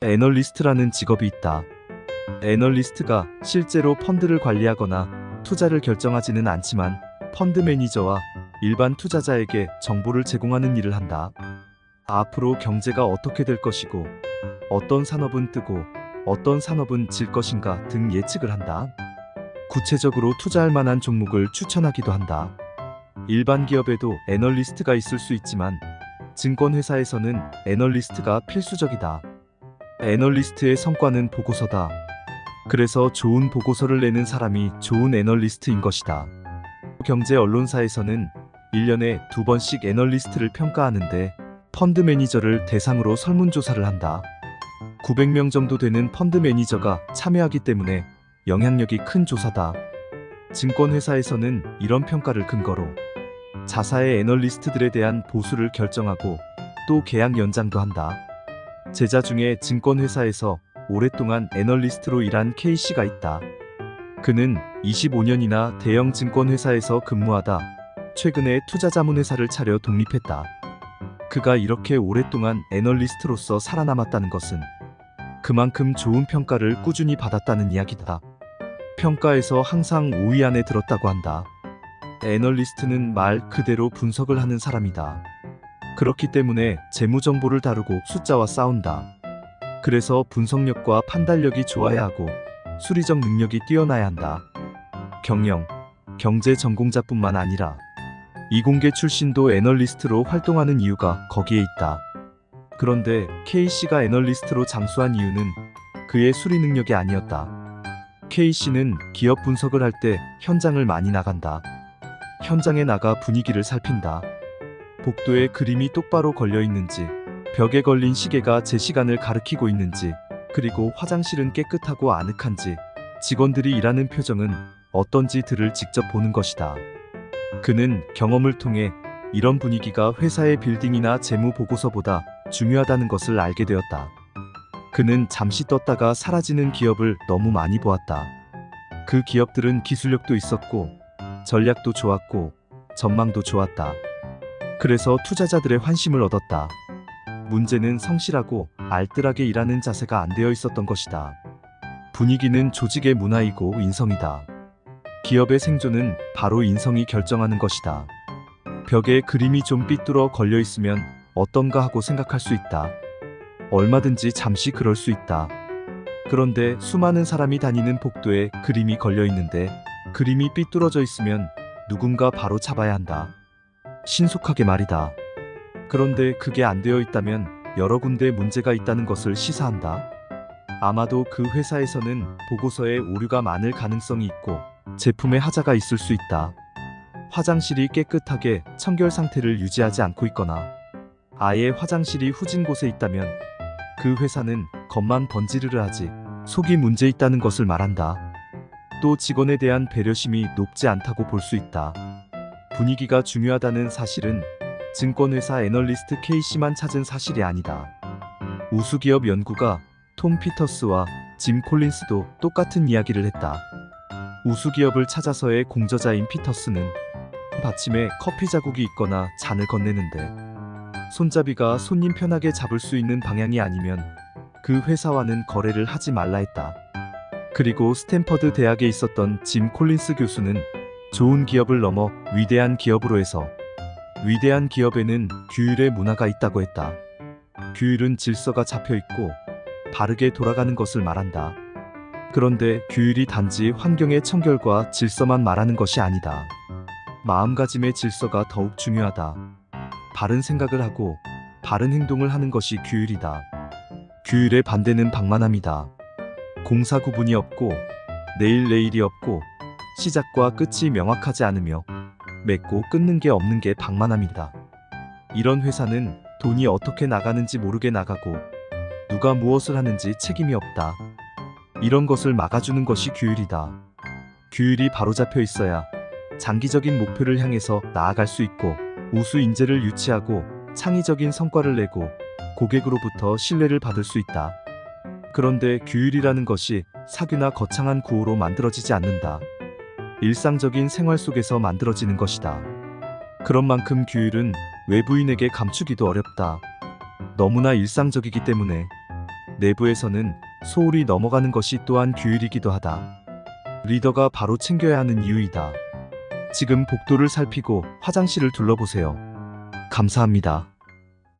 애널리스트라는 직업이 있다. 애널리스트가 실제로 펀드를 관리하거나 투자를 결정하지는 않지만 펀드 매니저와 일반 투자자에게 정보를 제공하는 일을 한다. 앞으로 경제가 어떻게 될 것이고, 어떤 산업은 뜨고, 어떤 산업은 질 것인가 등 예측을 한다. 구체적으로 투자할 만한 종목을 추천하기도 한다. 일반 기업에도 애널리스트가 있을 수 있지만, 증권회사에서는 애널리스트가 필수적이다. 애널리스트의 성과는 보고서다. 그래서 좋은 보고서를 내는 사람이 좋은 애널리스트인 것이다. 경제 언론사에서는 1년에 2번씩 애널리스트를 평가하는데 펀드 매니저를 대상으로 설문조사를 한다. 900명 정도 되는 펀드 매니저가 참여하기 때문에 영향력이 큰 조사다. 증권회사에서는 이런 평가를 근거로 자사의 애널리스트들에 대한 보수를 결정하고 또 계약 연장도 한다. 제자 중에 증권회사에서 오랫동안 애널리스트로 일한 K씨가 있다. 그는 25년이나 대형 증권회사에서 근무하다 최근에 투자자문회사를 차려 독립했다. 그가 이렇게 오랫동안 애널리스트로서 살아남았다는 것은 그만큼 좋은 평가를 꾸준히 받았다는 이야기다. 평가에서 항상 5위 안에 들었다고 한다. 애널리스트는 말 그대로 분석을 하는 사람이다. 그렇기 때문에 재무정보를 다루고 숫자와 싸운다. 그래서 분석력과 판단력이 좋아야 하고 수리적 능력이 뛰어나야 한다. 경영, 경제 전공자뿐만 아니라 이공계 출신도 애널리스트로 활동하는 이유가 거기에 있다. 그런데 K씨가 애널리스트로 장수한 이유는 그의 수리 능력이 아니었다. K씨는 기업 분석을 할 때 현장을 많이 나간다. 현장에 나가 분위기를 살핀다. 복도에 그림이 똑바로 걸려 있는지, 벽에 걸린 시계가 제 시간을 가리키고 있는지, 그리고 화장실은 깨끗하고 아늑한지, 직원들이 일하는 표정은 어떤지 들을 직접 보는 것이다. 그는 경험을 통해 이런 분위기가 회사의 빌딩이나 재무 보고서보다 중요하다는 것을 알게 되었다. 그는 잠시 떴다가 사라지는 기업을 너무 많이 보았다. 그 기업들은 기술력도 있었고, 전략도 좋았고, 전망도 좋았다. 그래서 투자자들의 환심을 얻었다. 문제는 성실하고 알뜰하게 일하는 자세가 안 되어 있었던 것이다. 분위기는 조직의 문화이고 인성이다. 기업의 생존은 바로 인성이 결정하는 것이다. 벽에 그림이 좀 삐뚤어 걸려 있으면 어떤가 하고 생각할 수 있다. 얼마든지 잠시 그럴 수 있다. 그런데 수많은 사람이 다니는 복도에 그림이 걸려 있는데 그림이 삐뚤어져 있으면 누군가 바로 잡아야 한다. 신속하게 말이다. 그런데 그게 안 되어 있다면 여러 군데 문제가 있다는 것을 시사한다. 아마도 그 회사에서는 보고서에 오류가 많을 가능성이 있고 제품에 하자가 있을 수 있다. 화장실이 깨끗하게 청결 상태를 유지하지 않고 있거나 아예 화장실이 후진 곳에 있다면 그 회사는 겉만 번지르르 하지 속이 문제 있다는 것을 말한다. 또 직원에 대한 배려심이 높지 않다고 볼 수 있다. 분위기가 중요하다는 사실은 증권회사 애널리스트 K씨만 찾은 사실이 아니다. 우수기업 연구가 톰 피터스와 짐 콜린스도 똑같은 이야기를 했다. 우수기업을 찾아서의 공저자인 피터스는 받침에 커피 자국이 있거나 잔을 건네는데 손잡이가 손님 편하게 잡을 수 있는 방향이 아니면 그 회사와는 거래를 하지 말라 했다. 그리고 스탠퍼드 대학에 있었던 짐 콜린스 교수는 좋은 기업을 넘어 위대한 기업으로 해서 위대한 기업에는 규율의 문화가 있다고 했다. 규율은 질서가 잡혀 있고 바르게 돌아가는 것을 말한다. 그런데 규율이 단지 환경의 청결과 질서만 말하는 것이 아니다. 마음가짐의 질서가 더욱 중요하다. 바른 생각을 하고 바른 행동을 하는 것이 규율이다. 규율의 반대는 방만함이다. 공사 구분이 없고 내일이 없고 시작과 끝이 명확하지 않으며 맺고 끊는 게 없는 게 방만함이다. 이런 회사는 돈이 어떻게 나가는지 모르게 나가고 누가 무엇을 하는지 책임이 없다. 이런 것을 막아주는 것이 규율이다. 규율이 바로잡혀 있어야 장기적인 목표를 향해서 나아갈 수 있고 우수 인재를 유치하고 창의적인 성과를 내고 고객으로부터 신뢰를 받을 수 있다. 그런데 규율이라는 것이 사규나 거창한 구호로 만들어지지 않는다. 일상적인 생활 속에서 만들어지는 것이다. 그런 만큼 규율은 외부인에게 감추기도 어렵다. 너무나 일상적이기 때문에 내부에서는 소홀히 넘어가는 것이 또한 규율이기도 하다. 리더가 바로 챙겨야 하는 이유이다. 지금 복도를 살피고 화장실을 둘러보세요. 감사합니다.